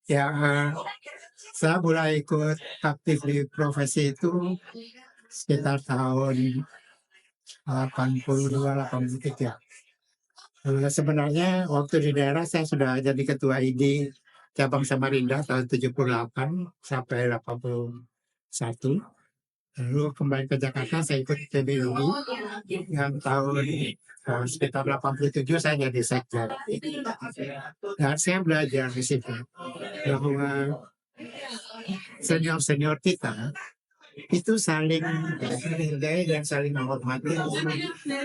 Ya, saya mulai ikut aktif di profesi itu sekitar tahun 82, 83. Sebenarnya waktu di daerah saya sudah jadi ketua ID cabang Samarinda tahun 78 sampai 81. Lalu kembali ke Jakarta saya ikut PBUI yang tahun sekitar 87 saya jadi sekda. Dan saya belajar di situ bahwa senior-senior kita itu saling menghargai dan saling menghormati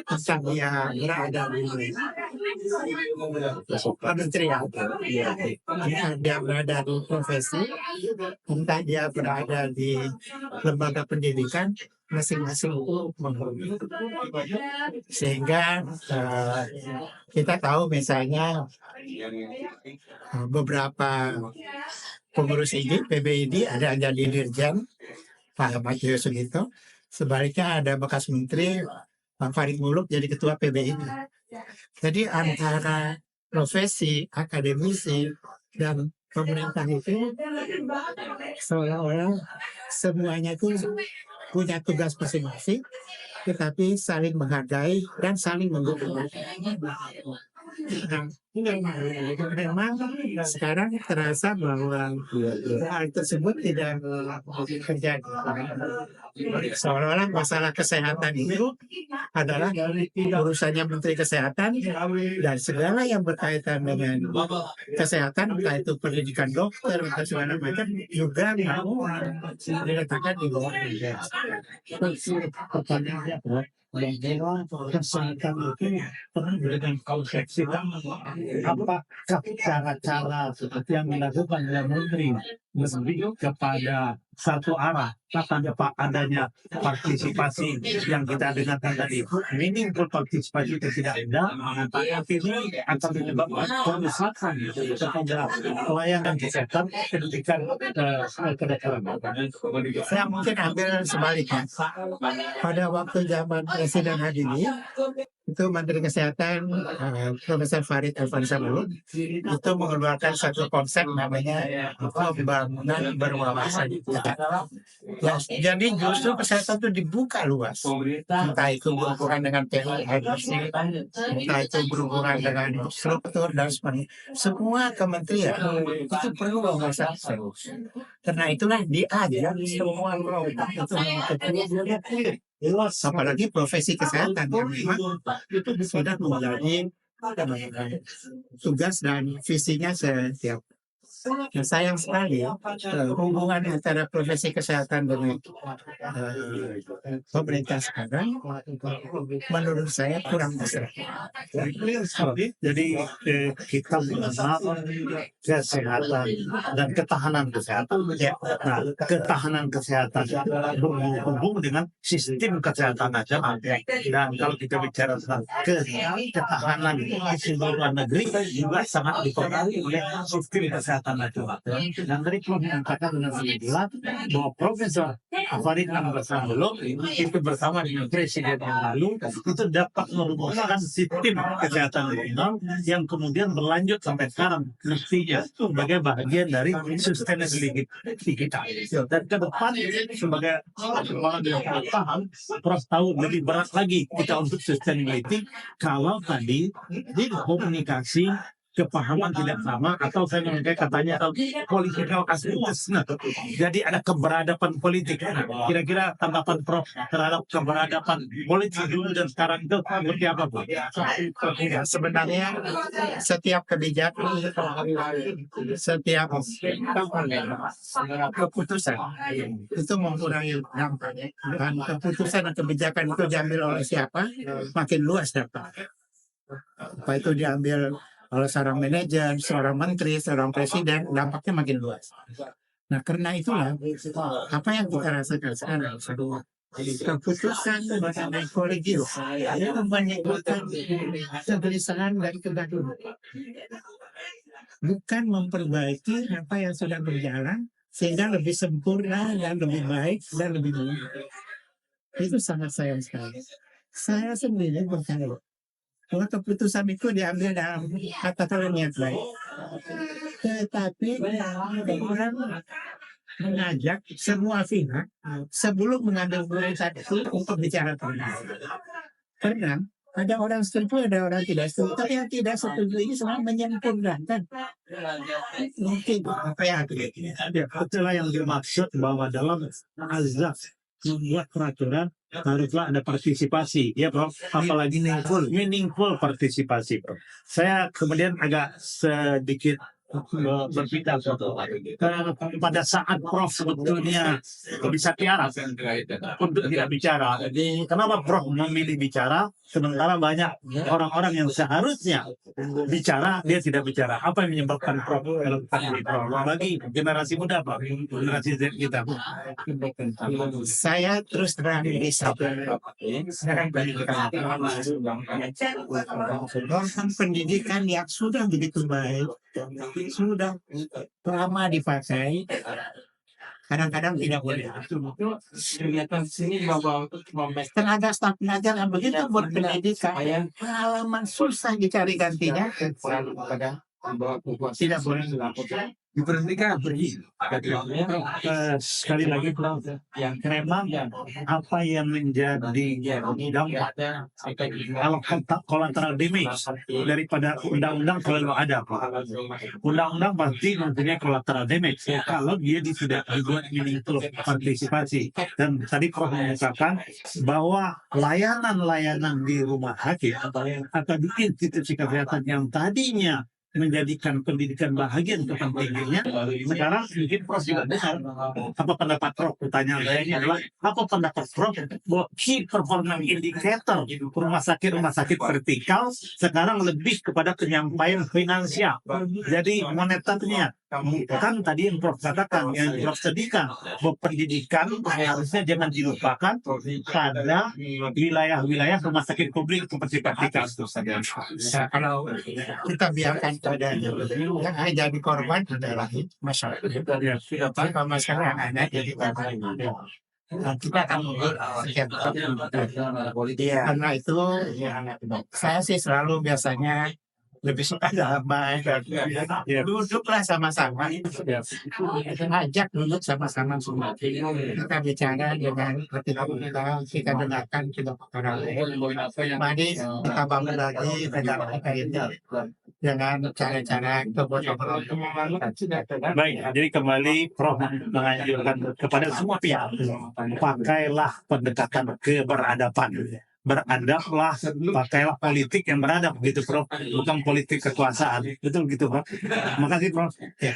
entah dia berada di kementerian, entah dia berada di profesi, entah dia berada di lembaga pendidikan, masing-masing menghormati. Sehingga kita tahu misalnya beberapa pengurus ID, PBID ada yang jadi dirjen, Pak Matius Sugito. Sebaliknya ada bekas menteri Pak Farid Muluk jadi ketua PBID. Jadi antara profesi, akademisi, dan pemerintah itu seolah-olah semuanya itu punya tugas masing-masing, tetapi saling menghargai dan saling mendukung. Nah, memang sekarang terasa bahwa hal tersebut tidak terjadi. Seolah-olah masalah kesehatan itu adalah urusannya Menteri Kesehatan dan segala yang berkaitan dengan kesehatan, entah itu pendidikan dokter atau segala macam juga mau diletakkan di bawah pertanyaannya adalah kesehatan itu penuh dengan kompleksitas. Apakah cara-cara seperti yang dilakukan oleh Menteri lebih kepada satu arah tanpa adanya partisipasi yang kita dengarkan tadi, meaningful partisipasi itu tidak ada, akhirnya akan menyebabkan kerusakan kepada pelayanan kesehatan pendidikan kedokteran. Saya mungkin ambil sebaliknya. Pada waktu zaman Presiden Habibie, itu Menteri Kesehatan Profesor Farid Alfansa Muluk itu mengeluarkan satu konsep namanya pembangunan berwawasan. Ya, jadi justru kesehatan itu dibuka luas, entah itu berhubungan dengan teknologi, entah itu berhubungan dengan struktur dan sebagainya. Semua kementerian itu perlu wawasan. Karena itulah diajar semua program itu apalagi profesi kesehatan yang memang itu sudah menjadi tugas dan visinya setiap. Nah, sayang sekali hubungan antara profesi kesehatan dengan pemerintah sekarang menurut saya kurang mesra. Jadi kita mengenal kesehatan dan ketahanan kesehatan. Ya. Nah, ketahanan kesehatan berhubung dengan sistem kesehatan nasional. Dan kalau kita bicara tentang ketahanan di seluruh negeri juga sangat dipengaruhi oleh sistem kesehatan nasional. Dan tadi kami mengatakan dengan jelas bahwa Profesor Farid Alfansa Muluk itu bersama dengan Presiden yang lalu itu dapat merumuskan sistem kesehatan nasional yang kemudian berlanjut sampai sekarang mestinya sebagai bagian dari sustainability kita. Dan ke depan sebagai kepala paham, Prof tahu lebih berat lagi kita untuk sustainability kalau tadi di komunikasi kepahaman tidak sama atau saya memakai katanya political acuteness. Jadi ada keberadaban politik. Kira-kira tanggapan Prof terhadap keberadaban politik dulu dan sekarang itu seperti apa, Bu? Ya, sebenarnya setiap kebijakan, setiap keputusan itu mengurangi dampak. Dan keputusan dan kebijakan itu diambil oleh siapa, makin luas dampak. Apa itu diambil oleh seorang manajer, seorang menteri, seorang presiden, dampaknya makin luas. Nah, karena itulah apa yang kita rasakan sekarang, keputusan mengenai kolegium itu menimbulkan kegelisahan dan kegaduhan. Bukan memperbaiki apa yang sudah berjalan sehingga lebih sempurna dan lebih baik dan lebih baik. Itu sangat sayang sekali. Saya sendiri percaya bahwa keputusan itu diambil dalam kata-kata niat baik. tetapi orang mengajak semua pihak sebelum mengambil keputusan itu untuk bicara tentang. Karena ada orang setuju, ada orang tidak setuju. Tapi yang tidak setuju ini sebenarnya menyempurnakan. Mungkin apa yang Ya, itulah yang dimaksud bahwa dalam azas membuat peraturan haruslah ada partisipasi, ya Prof. Apalagi meaningful partisipasi, Prof. Saya kemudian agak sedikit berpindah pada saat Prof sebetulnya bisa tiara untuk tidak bicara. Kenapa Prof memilih bicara sementara banyak orang-orang yang seharusnya bicara dia tidak bicara? Apa yang menyebabkan Prof dalam hal Prof bagi generasi muda, Prof, generasi Z kita? saya terus terang bisa pendidikan yang sudah begitu baik, sudah lama dipakai, kadang-kadang tidak boleh. Tenaga staf pengajar yang begitu berpendidikan, pengalaman susah dicari gantinya, tidak boleh diberhentikan. Sekali lagi Prof, memang apa yang menjadi dampak collateral damage daripada undang-undang selalu ada, Pak. Undang-undang pasti mempunyai collateral damage kalau dia tidak dibuat meaningful partisipasi. Dan tadi Prof mengatakan bahwa layanan-layanan di rumah sakit atau di institusi kesehatan yang tadinya menjadikan pendidikan bahagian kepentingannya, sekarang mungkin Prof juga benar. Apa pendapat Prof? Pertanyaan saya ini adalah apa pendapat Prof bahwa key performance indicator rumah sakit vertikal sekarang lebih kepada penyampaian finansial, jadi moneternya. Kan tadi yang Prof katakan, yang Prof sedihkan, bahwa pendidikan harusnya jangan dilupakan pada wilayah-wilayah rumah sakit publik seperti vertikal. Nah, kalau kita biarkan keadaan yang jadi korban adalah masyarakat. Tapi kalau masyarakat hanya jadi korban, nah, kita akan karena itu saya sih selalu biasanya lebih suka damai, duduklah sama-sama, ajak duduk sama-sama semua, kita bicara dengan kita dengarkan kita orang lain, mari kita bangun lagi negara kita ini dengan cara-cara kebocoran. Baik, jadi kembali Prof menganjurkan kepada semua pihak, pakailah pendekatan keberadaban. Beradablah, pakailah politik yang beradab gitu Prof, bukan politik kekuasaan. Betul gitu Prof. Terima kasih Prof. Ya.